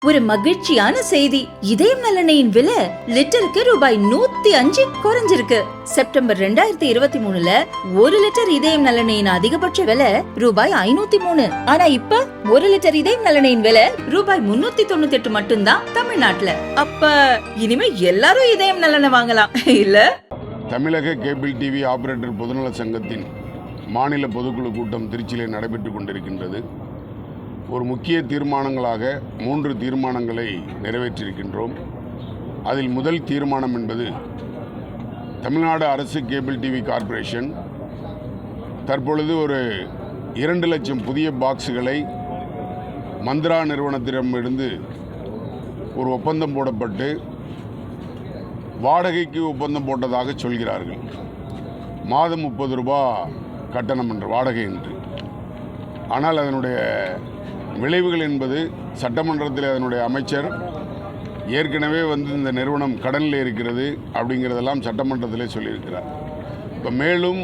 ஒரு மகிழ்ச்சியான செய்தி. இதயம் நல்லெண்ணெயின் விலை லிட்டருக்கு ரூபாய் 105 குறைஞ்சிருக்கு. செப்டம்பர் 2023ல 1 லிட்டர் இதயம் நல்லெண்ணெயின் அதிகபட்ச விலை ரூபாய் 503. ஆனா இப்ப 1 லிட்டர் இதயம் நல்லெண்ணெயின் விலை ரூபாய் 398 மட்டும்தான் தமிழ்நாட்டுல. அப்ப இனிமே எல்லாரும் இதயம் நல்லெண்ணெய் வாங்கலாம் இல்ல? தமிழக கேபிள் டிவி ஆபரேட்டர் பொதுநல சங்கத்தின் மாநில பொதுக்குழு கூட்டம் திருச்சியிலே நடைபெற்றுக் கொண்டிருக்கின்றது. ஒரு முக்கிய தீர்மானங்களாக 3 தீர்மானங்களை நிறைவேற்றியிருக்கின்றோம். அதில் முதல் தீர்மானம் என்பது தமிழ்நாடு அரசு கேபிள் டிவி கார்ப்பரேஷன் தற்பொழுது ஒரு 2 லட்சம் புதிய பாக்ஸுகளை மந்த்ரா நிறுவனத்திடமிருந்து ஒரு ஒப்பந்தம் போடப்பட்டு வாடகைக்கு ஒப்பந்தம் போட்டதாக சொல்கிறார்கள். மாதம் 30 ரூபாய் கட்டணம் என்று வாடகை என்று. ஆனால் அதனுடைய விளைவுகள் என்பது சட்டமன்றத்தில் அதனுடைய அமைச்சர் ஏற்கனவே இந்த நிறுவனம் கடனில் இருக்கிறது அப்படிங்கிறதெல்லாம் சட்டமன்றத்திலே சொல்லியிருக்கிறார். இப்போ மேலும்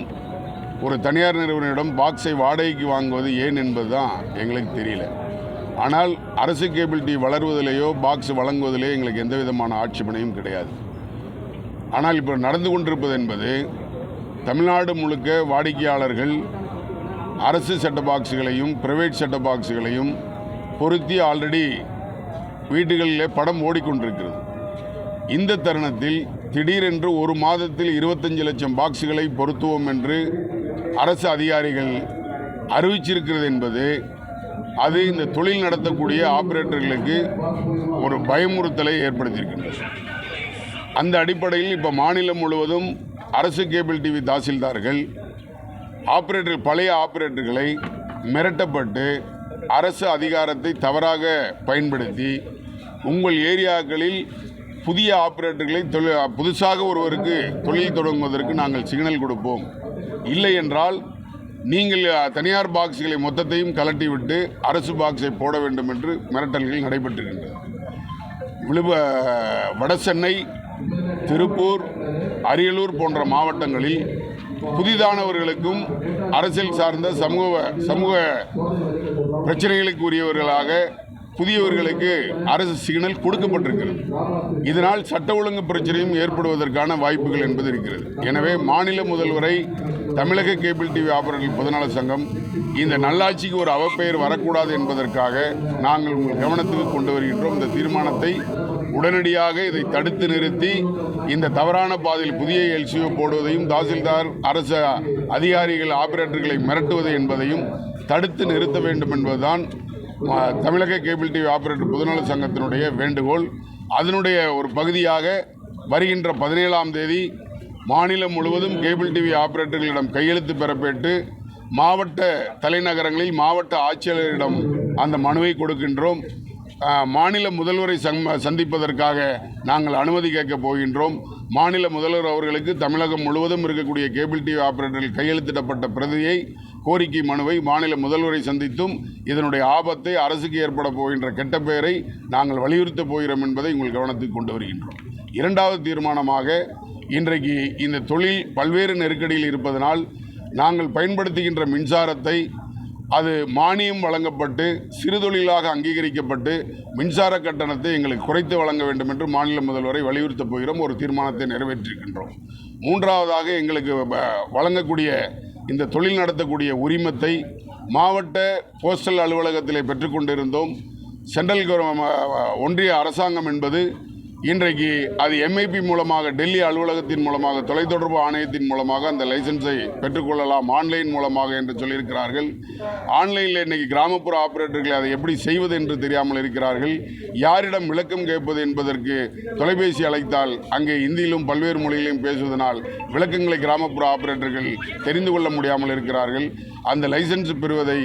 ஒரு தனியார் நிறுவனத்திடம் பாக்ஸை வாடகைக்கு வாங்குவது ஏன் என்பது தான் எங்களுக்கு தெரியல. ஆனால் அரசு கேபிள் டிவி வளர்வதிலேயோ பாக்ஸ் வழங்குவதிலேயோ எங்களுக்கு எந்த விதமான ஆட்சேபனையும் கிடையாது. ஆனால் இப்போ நடந்து கொண்டிருப்பது என்பது தமிழ்நாடு முழுக்க வாடிக்கையாளர்கள் அரசு செட்ட பாக்ஸுகளையும் பிரைவேட் செட்ட பாக்ஸுகளையும் பொருத்தி ஆல்ரெடி வீடுகளிலே படம் ஓடிக்கொண்டிருக்கிறது. இந்த தருணத்தில் திடீரென்று ஒரு மாதத்தில் 25 லட்சம் பாக்ஸுகளை பொருத்துவோம் என்று அரசு அதிகாரிகள் அறிவிச்சிருக்கிறது என்பது அது இந்த தொழில் நடத்தக்கூடிய ஆபரேட்டர்களுக்கு ஒரு பயமுறுத்தலை ஏற்படுத்தியிருக்கின்றது. அந்த அடிப்படையில் இப்போ மாநிலம் முழுவதும் அரசு கேபிள் டிவி தாசில்தார்கள் பழைய ஆபரேட்டர்களை மிரட்டப்பட்டு அரசு அதிகாரத்தை தவறாக பயன்படுத்தி உங்கள் ஏரியாக்களில் புதிய ஆபரேட்டர்களை புதுசாக ஒருவருக்கு தொழில் தொடங்குவதற்கு நாங்கள் சிக்னல் கொடுப்போம், இல்லை என்றால் நீங்கள் தனியார் பாக்ஸுகளை மொத்தத்தையும் கலட்டிவிட்டு அரசு பாக்ஸை போட வேண்டும் என்று மிரட்டல்கள் நடைபெற்றிருக்கின்றன. வடசென்னை, திருப்பூர், அரியலூர் போன்ற மாவட்டங்களில் புதிதானவர்களுக்கும் அரசியல் சார்ந்த சமூக பிரச்சனைகளுக்கு உரியவர்களாக புதியவர்களுக்கு அரசு சிக்னல் கொடுக்கப்பட்டிருக்கிறது. இதனால் சட்ட ஒழுங்கு பிரச்சனையும் ஏற்படுவதற்கான வாய்ப்புகள் என்பது இருக்கிறது. எனவே மாநில முதல்வரை தமிழக கேபிள் டிவி ஆபரேட்டர் பொதுநல சங்கம் இந்த நல்லாட்சிக்கு ஒரு அவப்பெயர் வரக்கூடாது என்பதற்காக நாங்கள் உங்கள் கவனத்துக்கு கொண்டு வருகின்றோம். இந்த தீர்மானத்தை உடனடியாக இதை தடுத்து நிறுத்தி இந்த தவறான பாதையில் புதிய எல்சிஓ போடுவதையும் தாசில்தார் அரசு அதிகாரிகள் ஆபரேட்டர்களை மிரட்டுவது என்பதையும் தடுத்து நிறுத்த வேண்டும் என்பதுதான் தமிழக கேபிள் டிவி ஆபரேட்டர் பொதுநல சங்கத்தினுடைய வேண்டுகோள். அதனுடைய ஒரு பகுதியாக வருகின்ற 17ஆம் தேதி மாநிலம் முழுவதும் கேபிள் டிவி ஆபரேட்டர்களிடம் கையெழுத்து பெறப்பட்டு மாவட்ட தலைநகரங்களில் மாவட்ட ஆட்சியாளரிடம் அந்த மனுவை கொடுக்கின்றோம். மாநில முதல்வரை சந்திப்பதற்காக நாங்கள் அனுமதி கேட்கப் போகின்றோம். மாநில முதல்வர் அவர்களுக்கு தமிழகம் முழுவதும் இருக்கக்கூடிய கேபிள் டிவி ஆபரேட்டர்கள் கையெழுத்திடப்பட்ட பிரதியை கோரிக்கை மனுவை மாநில முதல்வரை சந்தித்தும் இதனுடைய ஆபத்தை அரசுக்கு ஏற்பட போகின்ற கெட்ட பெயரை நாங்கள் வலியுறுத்தப் போகிறோம் என்பதை உங்கள் கவனத்துக்கு கொண்டு வருகின்றோம். 2வது தீர்மானமாக இன்றைக்கு இந்த தொழில் பல்வேறு நெருக்கடியில் இருப்பதனால் நாங்கள் பயன்படுத்துகின்ற மின்சாரத்தை அது மானியம் வழங்கப்பட்டு சிறு தொழிலாக அங்கீகரிக்கப்பட்டு மின்சார கட்டணத்தை எங்களுக்கு குறைத்து வழங்க வேண்டும் என்று மாநில முதல்வரை வலியுறுத்தப் போகிறோம். ஒரு தீர்மானத்தை நிறைவேற்றியிருக்கின்றோம். 3வதாக எங்களுக்கு வழங்கக்கூடிய இந்த தொழில் நடத்தக்கூடிய உரிமத்தை மாவட்ட போஸ்டல் அலுவலகத்திலே பெற்றுக்கொண்டிருந்தோம். சென்ட்ரல் ஒன்றிய அரசாங்கம் என்பது இன்றைக்கு அது எம்ஐபி மூலமாக டெல்லி அலுவலகத்தின் மூலமாக தொலைத்தொடர்பு ஆணையத்தின் மூலமாக அந்த லைசன்ஸை பெற்றுக்கொள்ளலாம் ஆன்லைன் மூலமாக என்று சொல்லியிருக்கிறார்கள். ஆன்லைனில் இன்றைக்கி கிராமப்புற ஆபரேட்டர்களை அதை எப்படி செய்வது என்று தெரியாமல் இருக்கிறார்கள். யாரிடம் விளக்கம் கேட்பது என்பதற்கு தொலைபேசி அழைத்தால் அங்கே இந்தியிலும் பல்வேறு மொழிகளையும் பேசுவதனால் விளக்கங்களை கிராமப்புற ஆபரேட்டர்கள் தெரிந்து கொள்ள முடியாமல் இருக்கிறார்கள். அந்த லைசன்ஸ் பெறுவதை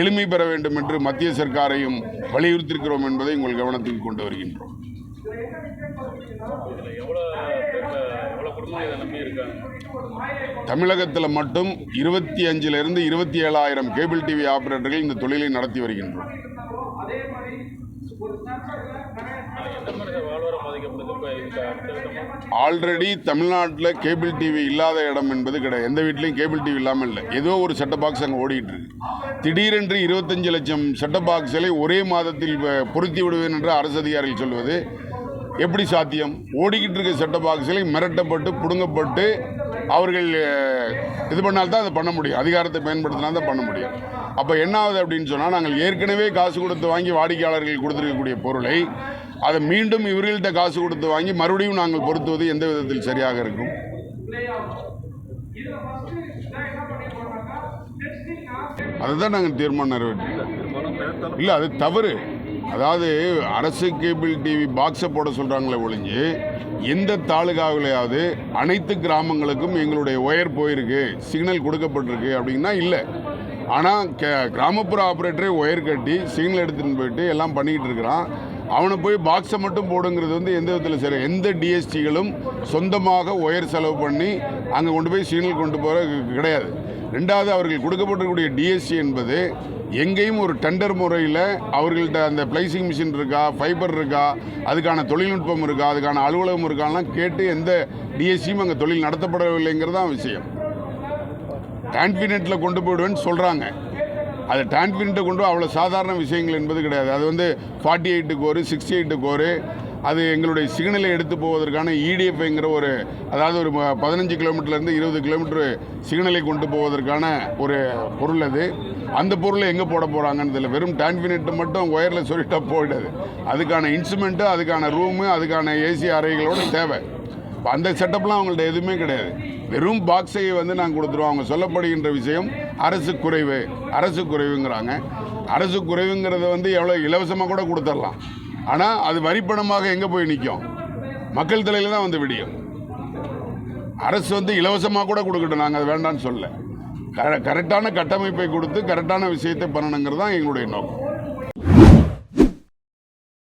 எளிமை பெற வேண்டும் என்று மத்திய சர்க்காரையும் வலியுறுத்தியிருக்கிறோம் என்பதை உங்கள் கவனத்துக்கு கொண்டு வருகின்றோம். தமிழகத்தில் மட்டும் 25,000 27,000 கேபிள் டிவி ஆபரேட்டர்கள் இந்த தொழிலை நடத்தி வருகின்றோம். ஆல்ரெடி தமிழ்நாட்டில் கேபிள் டிவி இல்லாத இடம் என்பது கிடையாது. எந்த வீட்லையும் கேபிள் டிவி இல்லாமல் இல்லை. ஏதோ ஒரு செட்டப் பாக்ஸ் அங்கே ஓடிட்டு இருக்கு. திடீரென்று 25 லட்சம் செட்டப் பாக்ஸ்களை ஒரே மாதத்தில் பொருத்தி விடுவேன் என்று அரசு அதிகாரிகள் சொல்வது எப்படி சாத்தியம்? ஓடிக்கிட்டு இருக்க செட்டப் பாக்ஸ்களை மிரட்டப்பட்டு புடுங்கப்பட்டு அவர்கள் இது பண்ணால்தான் அதை பண்ண முடியும். அதிகாரத்தை பயன்படுத்தினா தான் பண்ண முடியும். அப்போ என்ன ஆகுது அப்படின்னு சொன்னால், நாங்கள் ஏற்கனவே காசு கொடுத்து வாங்கி வாடிக்கையாளர்கள் கொடுத்துருக்கக்கூடிய பொருளை அதை மீண்டும் இவர்கள்ட்ட காசு கொடுத்து வாங்கி மறுபடியும் நாங்கள் பொருத்துவது எந்த விதத்தில் சரியாக இருக்கும்? அதுதான் நாங்கள் தீர்மானம் நிறைவேற்றோம். இல்லை, அது தவறு. அதாவது அரசு கேபிள் டிவி பாக்ஸை போட சொல்கிறாங்களே ஒழிஞ்சு எந்த தாலுகாவிலையாவது அனைத்து கிராமங்களுக்கும் எங்களுடைய ஒயர் போயிருக்கு, சிக்னல் கொடுக்கப்பட்டிருக்கு அப்படின்னா இல்லை. ஆனால் கிராமப்புற ஆப்ரேட்டரே ஒயர் கட்டி சிக்னல் எடுத்துகிட்டு போயிட்டு எல்லாம் பண்ணிக்கிட்டு இருக்கிறான். அவனை போய் பாக்ஸை மட்டும் போடுங்கிறது வந்து எந்த விதத்தில் சரி? எந்த டிஎஸ்டிகளும் சொந்தமாக ஒயர் செலவு பண்ணி அங்கே கொண்டு போய் சிக்னல் கொண்டு போகிற கிடையாது. ரெண்டாவது, அவர்கள் கொடுக்கப்பட்டிருக்கக்கூடிய டிஎஸ்டி என்பது எங்கேயும் ஒரு டெண்டர் முறையில் அவர்கள்ட்ட அந்த பிளைசிங் மிஷின் இருக்கா, ஃபைபர் இருக்கா, அதுக்கான தொழில்நுட்பம் இருக்கா, அதுக்கான அலுவலகம் இருக்கான்லாம் கேட்டு எந்த டிஎஸ்சியும் அங்கே தொழில் நடத்தப்படவில்லைங்கிறது தான் விஷயம். டான்ஃபினெட்டில் கொண்டு போயிடுவேன்னு சொல்கிறாங்க. அது டான்ஃபினெட்டை கொண்டு அவ்வளோ சாதாரண விஷயங்கள் என்பது கிடையாது. அது வந்து 48 கோரு 68 கோரு அது எங்களுடைய சிக்னலை எடுத்து போவதற்கான இடிஎஃப்ங்கிற ஒரு, அதாவது ஒரு 15 கிலோமீட்டர்லேருந்து 20 கிலோமீட்டர் சிக்னலை கொண்டு போவதற்கான ஒரு பொருள். அது அந்த பொருளை எங்கே போட போகிறாங்கன்னு தெரியல. வெறும் டான்ஃபினெட்டு மட்டும் ஒயரில் சொல்லிட்டா போயிடாது. அதுக்கான இன்ஸ்ட்ருமெண்ட்டு, அதுக்கான ரூமு, அதுக்கான ஏசி அறைகளோடு தேவை. அந்த செட்டப்லாம் அவங்கள்ட்ட எதுவுமே கிடையாது. வெறும் பாக்ஸை வந்து நாங்கள் கொடுத்துருவோம். அவங்க சொல்லப்படுகின்ற விஷயம் அரசு குறைவுங்கிறாங்க. அரசு குறைவுங்கிறத வந்து எவ்வளோ இலவசமாக கூட கொடுத்துடலாம். ஆனால் அது வரிப்பணமாக எங்கே போய் நிற்கும்? மக்கள் தலையில் தான் வந்து விடியும். அரசு வந்து இலவசமாக கூட கொடுக்கட்டும், நாங்கள் அது வேண்டான்னு சொல்ல. கரெக்டான கட்டமைப்பை கொடுத்து கரெக்டான விஷயத்தை பண்ணணுங்கிறது தான் எங்களுடைய நோக்கம்.